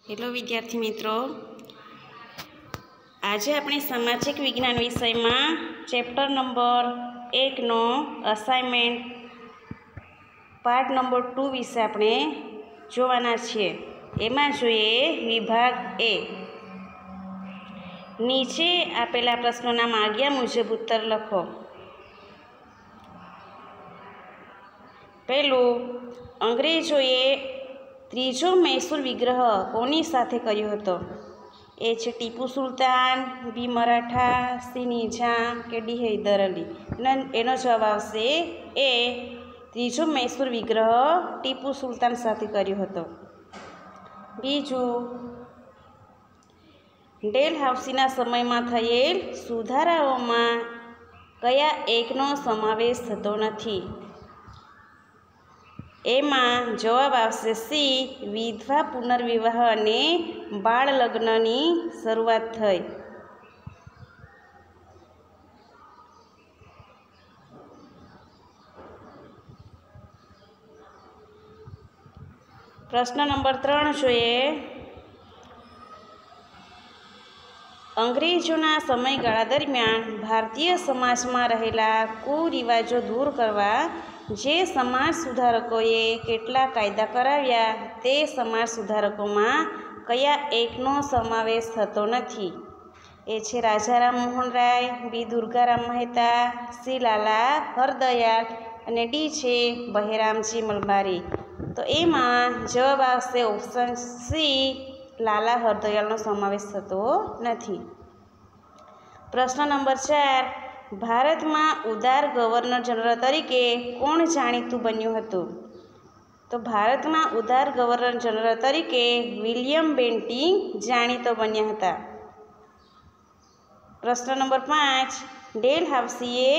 Hello विद्यार्थी मित्रों, आज अपने सामाजिक विज्ञान विषय में चैप्टर नंबर 1 नो असाइनमेंट पार्ट नंबर 2 विषय अपने जोवाना छे। एमां जोईए विभाग ए। नीचे आपेला प्रश्नोना माग्या मुजब उत्तर लखो। पहलू, अंग्रेजोए त्रीजो मैसूर विग्रह कोनी साथे कर्यो हतो? ए छे टीपू सुल्तान, बी मराठा, सी निजाम के डी हैदर अली। एनो जवाब आवशे ए, त्रीजो मैसूर विग्रह टीपू सुल्तान साथे कर्यो हतो। बीजू, डेलहाउसीना समयमां थयेल सुधाराओमां कया एकनो समावेश थतो नथी? एमां जवाब आवशे सी, विधवा पुनर्विवाह अने बाळ लग्ननी शरूआत थई। प्रश्न नंबर 3 जोईए। अंग्रेजोना समयगाळा दरमियान भारतीय समाजमां रहेला कुरिवाजो दूर करवा जे समाज सुधारकोए केटला कायदा कराव्या ते समाज सुधारकोमां कया एकनो समावेश थतो नथी? ए छे राजा राममोहन राय, बी दुर्गाराम मेहता, सी लाला हरदयाल अने डी छे बहेरामजी मलबारी। तो एमां जवाब आवशे ऑप्शन सी, लाला हरदयालनो समावेश थतो नथी। प्रश्न नंबर 4, भारत में उदार गवर्नर जनरल तरीके कोण जाणीतुं बन्युं हतुं? तो भारत में उदार गवर्नर जनरल तरीके विलियम बेंटिंक जाणीतो बन्या हता। प्रश्न नंबर 5, डेलहाउसीए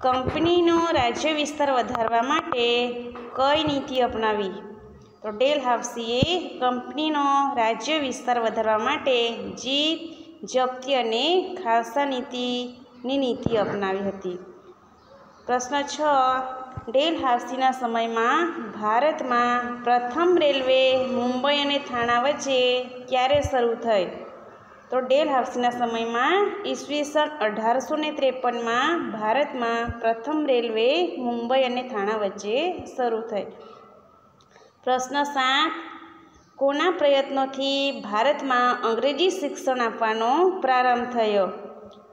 कंपनीनो राज्य विस्तार वधारवा माटे कई नीति अपनावी? तो डेलहाउसीए कंपनीनो राज्य विस्तार वधारवा माटे जीत, जप्ती अने खालसा नीति अपनावी हती। प्रश्न 6, डेलहाउसीना समयमां भारतमां प्रथम रेलवे मुंबई अने थाणा वच्चे क्यारे शरू थई? तो डेलहाउसीना समयमां ईस्वीसन 1853 में भारत में प्रथम रेलवे मुंबई अने थाणा वच्चे शरू थई। प्रश्न 7, कोना प्रयत्नोथी भारत में अंग्रेजी शिक्षण आपवानो प्रारंभ थयो?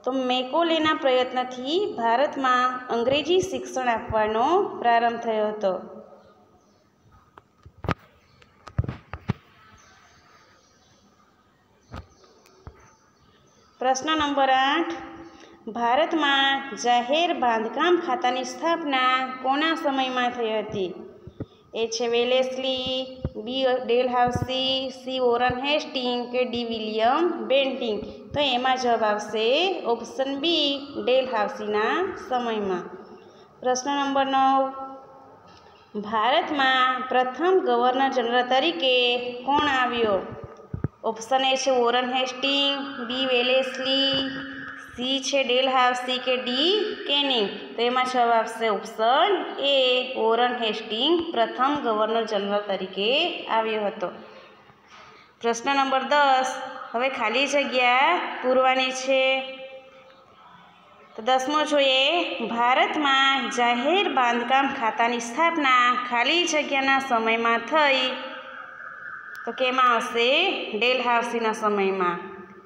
तो मेकोलेना प्रयत्नथी भारत में अंग्रेजी शिक्षण आपवानो प्रारंभ थयो हतो। प्रश्न नंबर 8, भारत में जाहेर बांधकाम खातानी स्थापना कोना समय में थई हती? ए छे वेलेस्ली, बी डेलहाउसी, सी वोरन हेस्टिंग के डी विलियम बेंटिंक। तो एमां जवाब आवशे ऑप्शन बी, डेलहाउसीना समय में। प्रश्न नंबर 9, भारत में प्रथम गवर्नर जनरल तरीके कोण आव्यो? ऑप्शन ए छे वोरन हेस्टिंग, बी वेलेस्ली, सी छे डेलहाउसी के डी केनिंग। तो एमां जवाब आवशे ऑप्शन ए, वोरन हेस्टिंग प्रथम गवर्नर जनरल तरीके आव्यो हतो। प्रश्न नंबर 10, हवे खाली जग्या पूरवानी छे। तो 10मो जोईए, भारत में जाहेर बांधकाम खातानी स्थापना खाली जग्याना समय में थई? तो केमां आवशे? डेलहाउसीना समय में।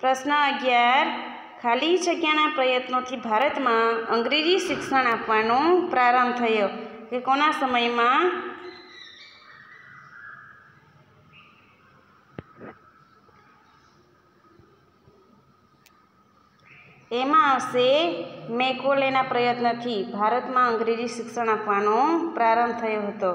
प्रश्न 11, खाली जग्याना प्रयत्नोथी भारत में अंग्रेजी शिक्षण आपवानो प्रारंभ थयो के कोना समय में? एमां आवशे मेकोलेना प्रयत्नथी भारत में अंग्रेजी शिक्षण आपवानो प्रारंभ थयो हतो।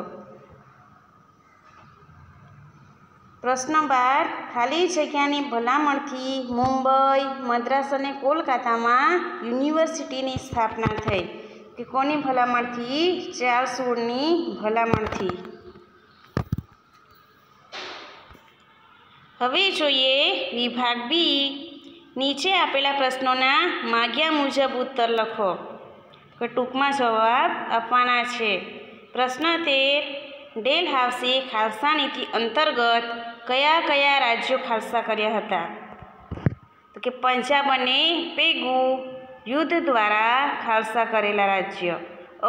प्रश्न 12, खाली जग्यानी भलामणथी मुंबई, मद्रास अने कोलकाता में यूनिवर्सिटीनी स्थापना थई के कोनी भलामणथी? चार्ल्स वुडनी भलामणथी। हवे जोईए विभाग बी। नीचे आपेला प्रश्नोना माग्या मुजब उत्तर लखो के टूंकमां जवाब आपवाना छे। प्रश्न 13, डेलहाउसी खालसा नीति अंतर्गत કયા કયા રાજ્યો ખાલસા કર્યા હતા? તો કે પંજાબ અને પેગુ યુદ્ધ દ્વારા ખાલસા કરેલા રાજ્ય.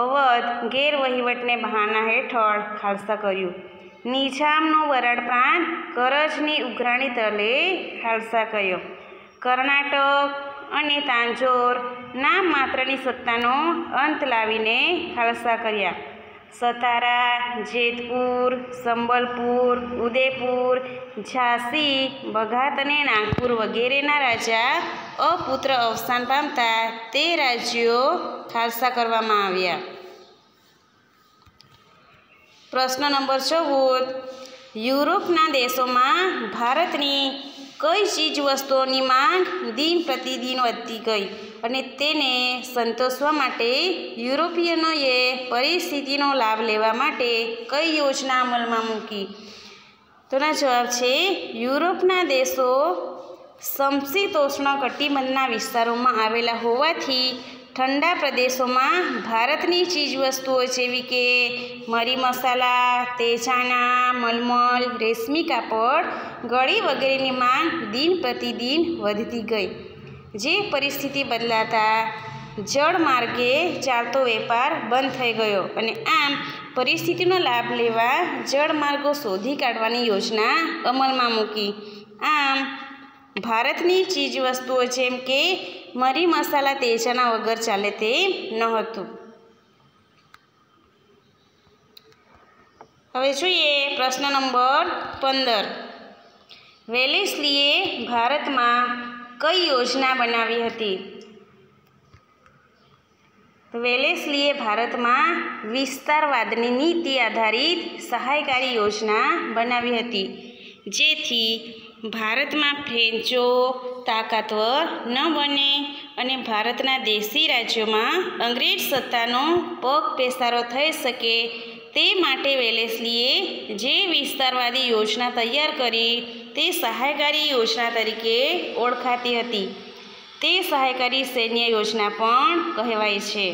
અવધ ગેરવહીવટને બહાના હેઠળ ખાલસા કર્યું. નિઝામનો વરાળ પ્રાંત કરજની ઉઘરાણી તલે ખાલસા કર્યો. કર્ણાટક અને તાંજોર નામ માત્રની સત્તાનો અંત લાવીને ખાલસા કર્યા. સતારા, જેતપુર, સંબલપુર, ઉદયપુર, ઝાંસી, બઘાત અને નાગપુર વગેરેના રાજા અપુત્ર અવસાન પામતા તે રાજ્યો ખાલસા કરવામાં આવ્યા. પ્રશ્ન નંબર 14. યુરોપના દેશોમાં ભારતની કઈ ચીજવસ્તુઓની માંગ દિન પ્રતિદિન વધતી ગઈ અને તેને સંતોષવા માટે યુરોપિયનોએ પરિસ્થિતિનો લાભ લેવા માટે કઈ યોજના અમલમાં મૂકી? તોના જવાબ છે યુરોપના દેશો સમશીતોષ્ણ કટિબંધના વિસ્તારોમાં આવેલા હોવાથી ઠંડા પ્રદેશોમાં ભારતની ચીજવસ્તુઓ જેવી કે મરી મસાલા, તેજાના, મલમલ, રેશમી કાપડ, ગળી વગેરેની માંગ દિન પ્રતિદિન વધતી ગઈ. જે પરિસ્થિતિ બદલાતા જળમાર્ગે ચાલતો વેપાર બંધ થઈ ગયો અને આમ પરિસ્થિતિનો લાભ લેવા જળમાર્ગો શોધી કાઢવાની યોજના અમલમાં મૂકી. આમ ભારતની ચીજવસ્તુઓ જેમ કે મરી મસાલા, તેજાના વગર ચાલે તે નહોતું. હવે જોઈએ પ્રશ્ન નંબર 15. વેલેસ્લીએ ભારતમાં કઈ યોજના બનાવી હતી? વેલેસ્લીએ ભારતમાં વિસ્તારવાદની નીતિ આધારિત સહાયકારી યોજના બનાવી હતી, જેથી ભારતમાં ફ્રેન્ચો તાકાતવર ન બને અને ભારતના દેશી રાજ્યોમાં અંગ્રેજ સત્તાનો પગ પેસારો થઈ શકે તે માટે વેલેસ્લીએ જે વિસ્તારવાદી યોજના તૈયાર કરી તે સહાયકારી યોજના તરીકે ઓળખાતી હતી. તે સહાયકારી સૈન્ય યોજના પણ કહેવાય છે.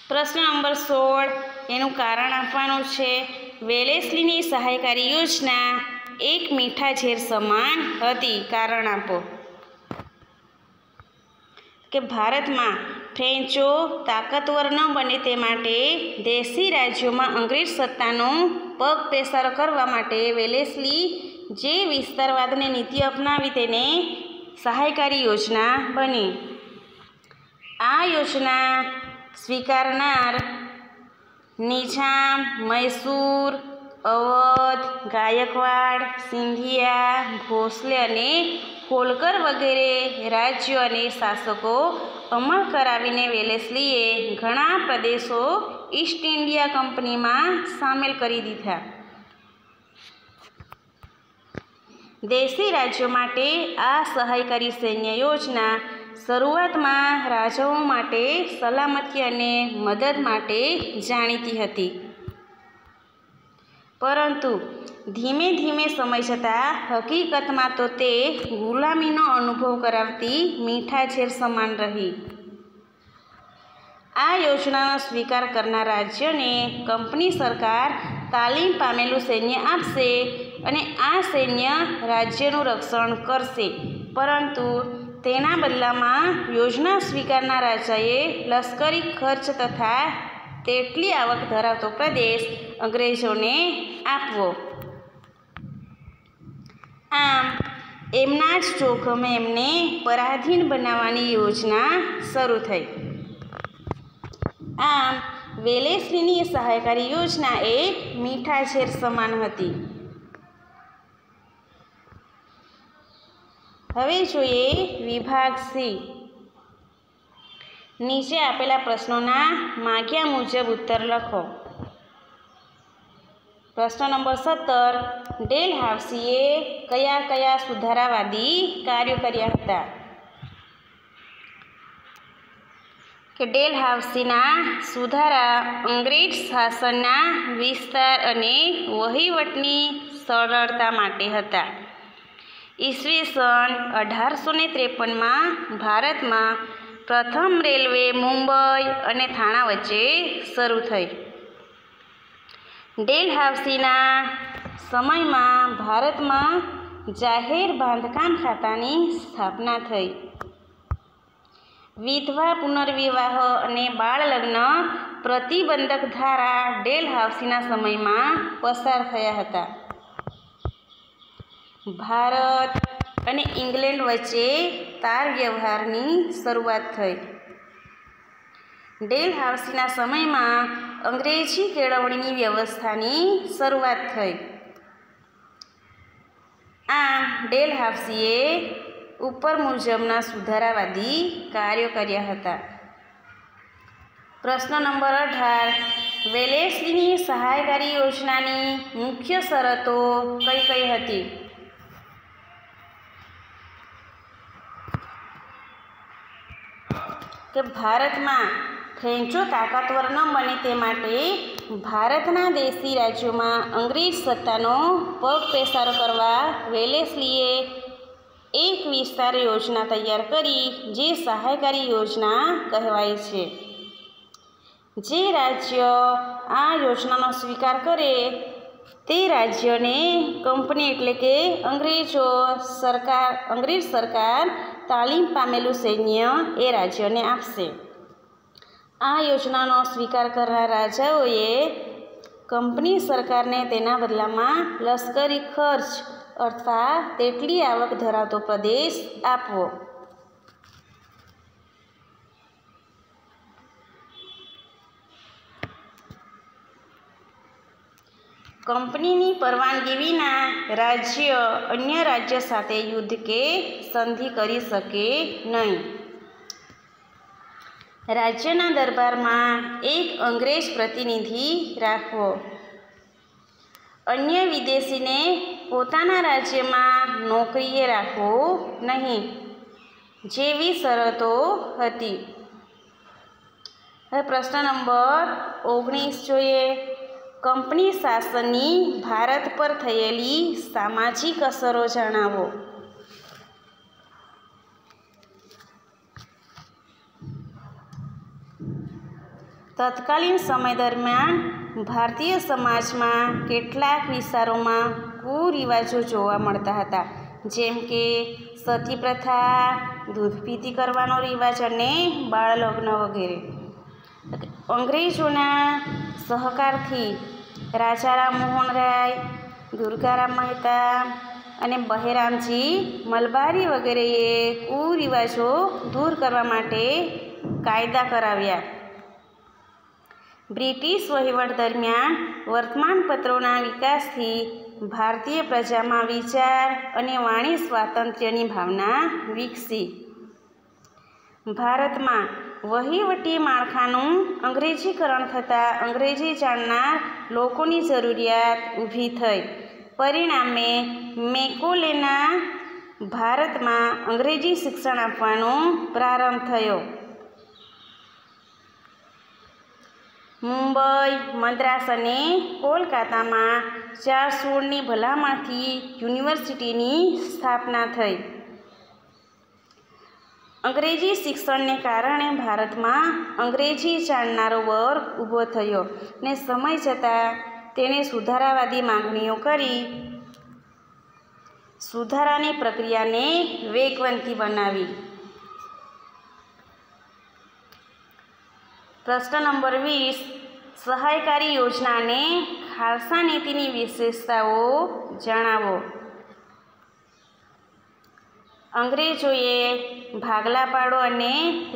પ્રશ્ન નંબર 16. એનું કારણ આપવાનું છે. વેલેસ્લીની સહાયકારી યોજના એક મીઠા ઝેર સમાન હતી. કારણ આપો. કે ભારતમાં ફ્રેન્ચો તાકાતવર ન બને તે માટે દેશી રાજ્યોમાં અંગ્રેજ સત્તાનો પગ પેસારો કરવા માટે વેલેસ્લી જે વિસ્તારવાદની નીતિ અપનાવી તેને સહાયકારી યોજના બની. આ યોજના સ્વીકારનાર નિઝામ, મૈસૂર, અવધ, ગાયકવાડ, સિંધિયા, ભોસલે અને હોલકર વગેરે રાજ્યો અને શાસકો અમલ કરાવીને વેલેસ્લીએ ઘણા પ્રદેશો ઈસ્ટ ઇન્ડિયા કંપનીમાં સામેલ કરી દીધા. દેશી રાજ્યો માટે આ સહાયકારી સૈન્ય યોજના શરૂઆતમાં રાજાઓ માટે સલામતી અને મદદ માટે જાણીતી હતી, પરંતુ ધીમે ધીમે સમય જતાં હકીકતમાં તો તે ગુલામીનો અનુભવ કરાવતી મીઠા ઝેર સમાન રહી. આ યોજનાનો સ્વીકાર કરનાર રાજ્યને કંપની સરકાર તાલીમ પામેલું સૈન્ય આપશે અને આ સૈન્ય રાજ્યનું રક્ષણ કરશે, પરંતુ તેના બદલામાં યોજના સ્વીકારનાર રાજાએ લશ્કરી ખર્ચ તથા તેટલી આવક ધરાવતો પ્રદેશ અંગ્રેજોને આપવો. આમ એમના જ જોખમે એમને પરાધીન બનાવવાની યોજના શરૂ થઈ. આમ વેલેસ્લીની સહાયકારી યોજના એ મીઠા ઝેર સમાન હતી. હવે જોઈએ વિભાગ સી. નીચે આપેલા પ્રશ્નોના માગ્યા મુજબ ઉત્તર લખો. પ્રશ્ન નંબર 17. ડેલહાઉસીએ કયા કયા સુધારાવાદી કાર્યો કર્યા હતા? કે ડેલહાઉસીના સુધારા અંગ્રેજ શાસનના વિસ્તાર અને વહીવટની સરળતા માટે હતા. ઈસવીસન 1853માં ભારતમાં પ્રથમ રેલવે મુંબઈ અને થાણા વચ્ચે શરૂ થઈ. ડેલહાઉસીના સમયમાં ભારતમાં જાહેર બાંધકામ ખાતાની સ્થાપના થઈ. વિધવા પુનર્વિવાહ અને બાળ લગ્ન પ્રતિબંધક ધારા ડેલહાઉસીના સમયમાં પસાર થયા હતા. ભારત અને ઇંગ્લેન્ડ વચ્ચે તાર વ્યવહારની શરૂઆત થઈ. ડેલહાઉસીના સમયમાં અંગ્રેજી કેળવણીની વ્યવસ્થાની શરૂઆત થઈ. આમ ડેલહાઉસીએ ઉપર મુજબના સુધારાવાદી કાર્યો કર્યા હતા. પ્રશ્ન નંબર 18. વેલેસ્લીની સહાયકારી યોજનાની મુખ્ય શરતો કઈ કઈ હતી? કે ભારતમાં ફ્રેન્ચો તાકાતવર ન બને તે માટે ભારતના દેશી રાજ્યોમાં અંગ્રેજ સત્તાનો પગ પેસારો કરવા વેલેસ્લીએ એક વિસ્તાર યોજના તૈયાર કરી, જે સહાયકારી યોજના કહેવાય છે. જે રાજ્ય આ યોજનાનો સ્વીકાર કરે તે રાજ્યને કંપની એટલે કે અંગ્રેજ સરકાર તાલીમ પામેલું સૈન્ય એ રાજ્યને આપશે. આ યોજનાનો સ્વીકાર કરનાર રાજાઓએ કંપની સરકારને તેના બદલામાં લશ્કરી ખર્ચ અથવા તેટલી આવક ધરાવતો પ્રદેશ આપવો. કંપનીની પરવાનગી વિના રાજ્ય અન્ય રાજ્ય સાથે યુદ્ધ કે સંધિ કરી શકે નહીં. રાજ્યના દરબારમાં એક અંગ્રેજ પ્રતિનિધિ રાખવો. અન્ય વિદેશીને પોતાના રાજ્યમાં નોકરીએ રાખવો નહીં, જેવી શરતો હતી. હવે પ્રશ્ન નંબર 19 જોઈએ. કંપની શાસનની ભારત પર થયેલી સામાજિક અસરો જણાવો. તત્કાલીન સમય દરમિયાન ભારતીય સમાજમાં કેટલાક વિસ્તારોમાં કુરિવાજો જોવા મળતા હતા, જેમ કે સતી પ્રથા, દૂધપીતી કરવાનો રિવાજ અને બાળ લગ્ન વગેરે. અંગ્રેજોના સહકારથી રાજા રામમોહન રાય, દુર્ગારામ મહેતા અને બહેરામજી મલબારી વગેરેએ કુરિવાજો દૂર કરવા માટે કાયદા કરાવ્યા. બ્રિટિશ વહીવટ દરમિયાન વર્તમાનપત્રોના વિકાસથી ભારતીય પ્રજામાં વિચાર અને વાણી સ્વાતંત્ર્યની ભાવના વિકસી. ભારતમાં વહીવટી માળખાનું અંગ્રેજીકરણ થતાં અંગ્રેજી જાણનાર લોકોની જરૂરિયાત ઊભી થઈ. પરિણામે મેકોલેના ભારતમાં અંગ્રેજી શિક્ષણ આપવાનો પ્રારંભ થયો. મુંબઈ, મદ્રાસ અને કોલકાતામાં ચાર્લ્સની ભલામણથી યુનિવર્સિટીની સ્થાપના થઈ. અંગ્રેજી શિક્ષણને કારણે ભારતમાં અંગ્રેજી જાણનારો વર્ગ ઊભો થયો ને સમય જતાં તેણે સુધારાવાદી માંગણીઓ કરી સુધારાની પ્રક્રિયાને વેગવંતી બનાવી. પ્રશ્ન નંબર 20. સહાયકારી યોજના અને ખાલસા નીતિની વિશેષતાઓ જણાવો. અંગ્રેજોએ ભાગલા પાડો અને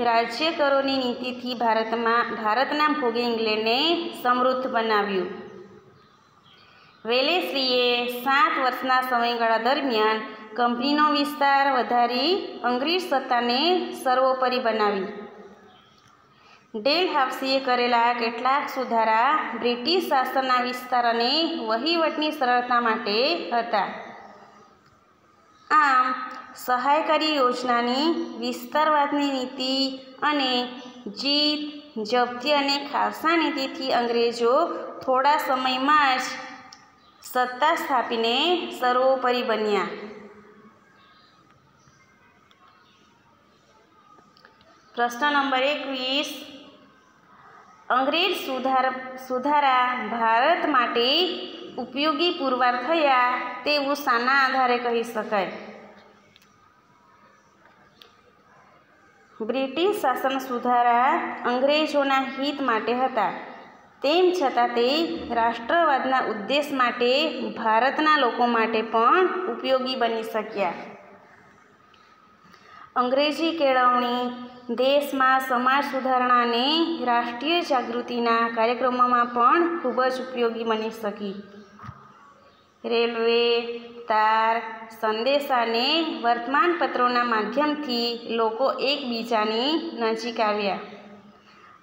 રાજ્ય કરોની નીતિથી ભારતના ભોગે ઇંગ્લેન્ડને સમૃદ્ધ બનાવ્યું. વેલેસ્લીએ 7 વર્ષના સમયગાળા દરમિયાન કંપનીનો વિસ્તાર વધારી અંગ્રેજ સત્તાને સર્વોપરી બનાવી. ડેલહાઉસીએ કરેલા કેટલાક સુધારા બ્રિટિશ શાસનના વિસ્તાર અને વહીવટની સરળતા માટે હતા. આમ સહાયકારી યોજનાની વિસ્તારવાદની નીતિ અને જીત, જપ્તી અને ખાલસા નીતિથી અંગ્રેજો થોડા સમયમાં જ સત્તા સ્થાપીને સર્વોપરી બન્યા. પ્રશ્ન નંબર 21. અંગ્રેજ સુધારા ભારત માટે ઉપયોગી પુરવાર થયા તેવું શાના આધારે કહી શકાય? બ્રિટિશ શાસન સુધારા અંગ્રેજોના હિત માટે હતા, તેમ છતાં તે રાષ્ટ્રવાદના ઉદ્દેશ માટે ભારતના લોકો માટે પણ ઉપયોગી બની શક્યા. અંગ્રેજી કેળવણી દેશમાં સમાજ સુધારણા અને રાષ્ટ્રીય જાગૃતિના કાર્યક્રમોમાં પણ ખૂબ જ ઉપયોગી બની શકી. રેલવે, તાર, સંદેશા અને વર્તમાનપત્રોના માધ્યમથી લોકો એકબીજાની નજીક આવ્યા.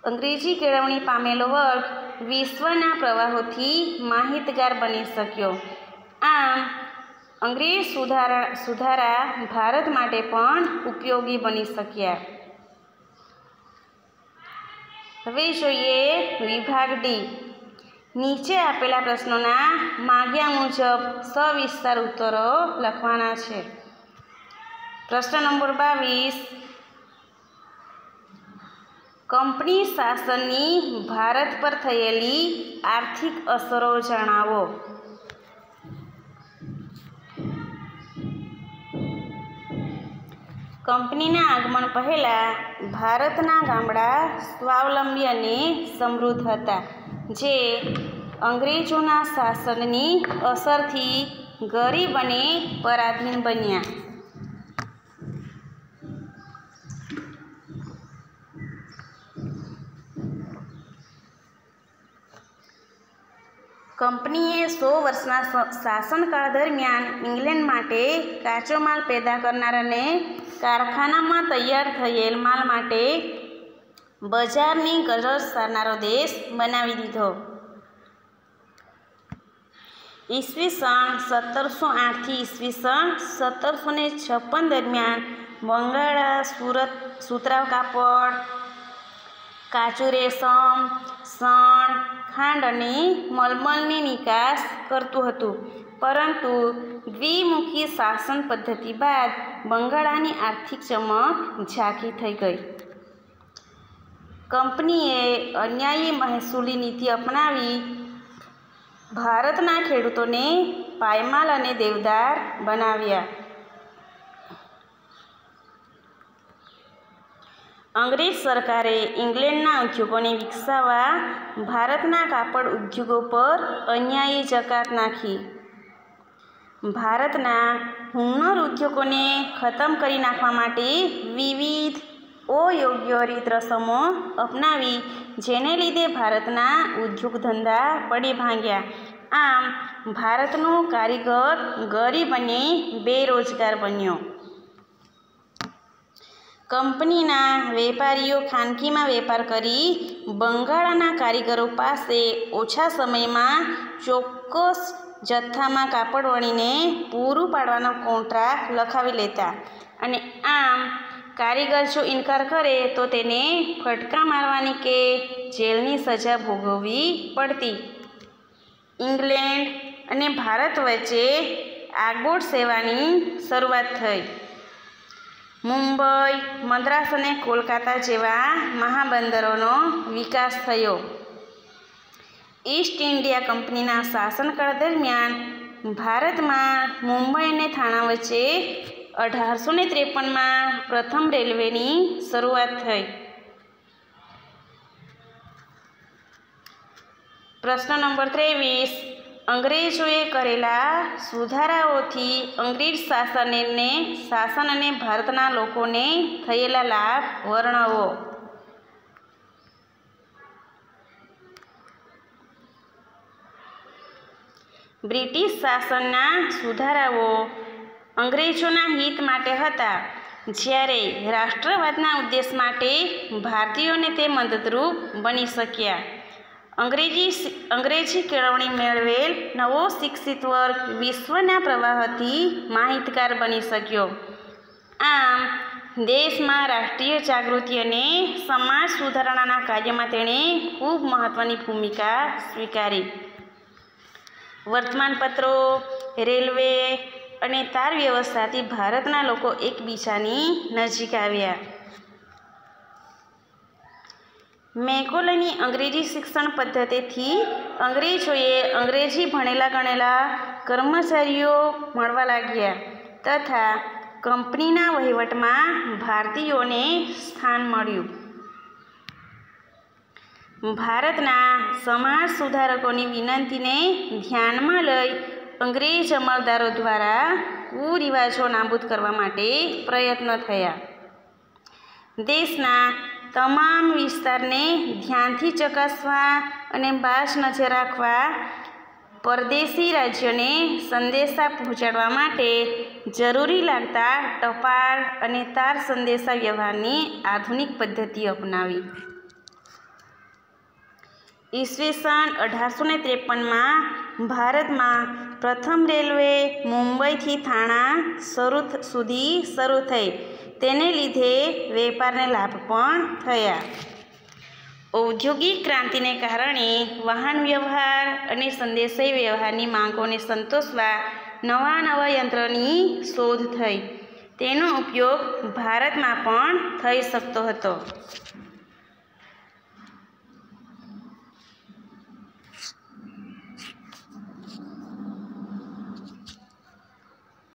અંગ્રેજી કેળવણી પામેલો વર્ગ વિશ્વના પ્રવાહોથી માહિતગાર બની શક્યો. આમ અંગ્રેજ સુધારા ભારત માટે પણ ઉપયોગી બની શક્યા. હવે જોઈએ વિભાગ ડી. નીચે આપેલા પ્રશ્નોના માગ્યા મુજબ સવિસ્તાર ઉત્તરો લખવાના છે. પ્રશ્ન નંબર 22. કંપની શાસનની ભારત પર થયેલી આર્થિક અસરો જણાવો. કંપનીના આગમન પહેલાં ભારતના ગામડા સ્વાવલંબી અને સમૃદ્ધ હતા, જે અંગ્રેજોના શાસનની અસરથી ગરીબ અને પરાધીન બન્યા. કંપનીએ 100 વર્ષના શાસનકાળ દરમિયાન ઇંગ્લેન્ડ માટે કાચો માલ પેદા કરનાર અને કારખાનામાં તૈયાર થયેલ માલ માટે બજારની ગરજ સારનારો દેશ બનાવી દીધો. ઈસવીસન 1708 થી ઈસવીસન 1756 દરમિયાન બંગાળા સુતરાઉ કાપડ, કાચું રેશમ, શણ, ખાંડ અને મલમલની નિકાસ કરતું હતું, પરંતુ દ્વિમુખી શાસન પદ્ધતિ બાદ બંગાળાની આર્થિક ચમક ઝાંખી થઈ ગઈ. કંપનીએ અન્યાયી મહેસૂલી નીતિ અપનાવી ભારતના ખેડૂતોને પાયમાલ અને દેવદાર બનાવ્યા. અંગ્રેજ સરકારે ઇંગ્લેન્ડના ઉદ્યોગોને વિકસાવવા ભારતના કાપડ ઉદ્યોગો પર અન્યાયી જકાત નાખી. ભારતના હુન્નર ઉદ્યોગોને ખતમ કરી નાખવા માટે વિવિધ અયોગ્ય રીત રસમો અપનાવી, જેને લીધે ભારતના ઉદ્યોગ ધંધા પડી ભાંગ્યા. આમ ભારતનો કારીગર ગરીબ અને બેરોજગાર બન્યો. કંપનીના વેપારીઓ ખાનગીમાં વેપાર કરી બંગાળાના કારીગરો પાસે ઓછા સમયમાં ચોક્કસ જથ્થામાં કાપડ વણીને પૂરું પાડવાનો કોન્ટ્રાક્ટ લખાવી લેતા, અને આમ કારીગર જો ઇનકાર કરે તો તેને ફટકા મારવાની કે જેલની સજા ભોગવવી પડતી. ઇંગ્લેન્ડ અને ભારત વચ્ચે આગબોટ સેવાની શરૂઆત થઈ. મુંબઈ, મદ્રાસ અને કોલકાતા જેવા મહાબંદરોનો વિકાસ થયો. ઈસ્ટ ઇન્ડિયા કંપનીના શાસનકાળ દરમિયાન ભારતમાં મુંબઈ અને થાણા વચ્ચે 1853માં પ્રથમ રેલવેની શરૂઆત થઈ. પ્રશ્ન નંબર 23. અંગ્રેજોએ કરેલા સુધારાઓથી અંગ્રેજ શાસન અને ભારતના લોકોને થયેલા લાભ વર્ણવો. બ્રિટિશ શાસનના સુધારાઓ અંગ્રેજોના હિત માટે હતા, જ્યારે રાષ્ટ્રવાદના ઉદ્દેશ માટે ભારતીયોને તે મદદરૂપ બની શક્યા. અંગ્રેજી કેળવણી મેળવેલ નવો શિક્ષિત વર્ગ વિશ્વના પ્રવાહથી માહિતગાર બની શક્યો. આમ દેશમાં રાષ્ટ્રીય જાગૃતિ અને સમાજ સુધારણાના કાર્યમાં તેણે ખૂબ મહત્ત્વની ભૂમિકા સ્વીકારી. વર્તમાનપત્રો, રેલવે અને તાર વ્યવસ્થાથી ભારતના લોકો એકબીજાની નજીક આવ્યા. મેકોલેની અંગ્રેજી શિક્ષણ પદ્ધતિથી અંગ્રેજોએ અંગ્રેજી ભણેલા ગણેલા કર્મચારીઓ મળવા લાગ્યા તથા કંપનીના વહીવટમાં ભારતીયોને સ્થાન મળ્યું. ભારતના સમાજ સુધારકોની વિનંતીને ધ્યાનમાં લઈ અંગ્રેજ અમલદારો દ્વારા કુરિવાજો નાબૂદ કરવા માટે પ્રયત્નો થયા. દેશના તમામ વિસ્તારને ધ્યાનથી ચકાસવા અને બાજ નજર રાખવા પરદેશી રાજ્યોને સંદેશા પહોંચાડવા માટે જરૂરી લાગતા ટપાલ અને તાર સંદેશા વ્યવહારની આધુનિક પદ્ધતિ અપનાવી. ઈસવીસન 1853માં ભારતમાં પ્રથમ રેલવે મુંબઈથી થાણા સુધી શરૂ થઈ. તેને લીધે વેપારને લાભ પણ થયા. ઔદ્યોગિક ક્રાંતિને કારણે વાહન વ્યવહાર અને સંદેશાઈ વ્યવહારની માંગોને સંતોષવા નવા યંત્રની શોધ થઈ. તેનો ઉપયોગ ભારતમાં પણ થઈ શકતો હતો.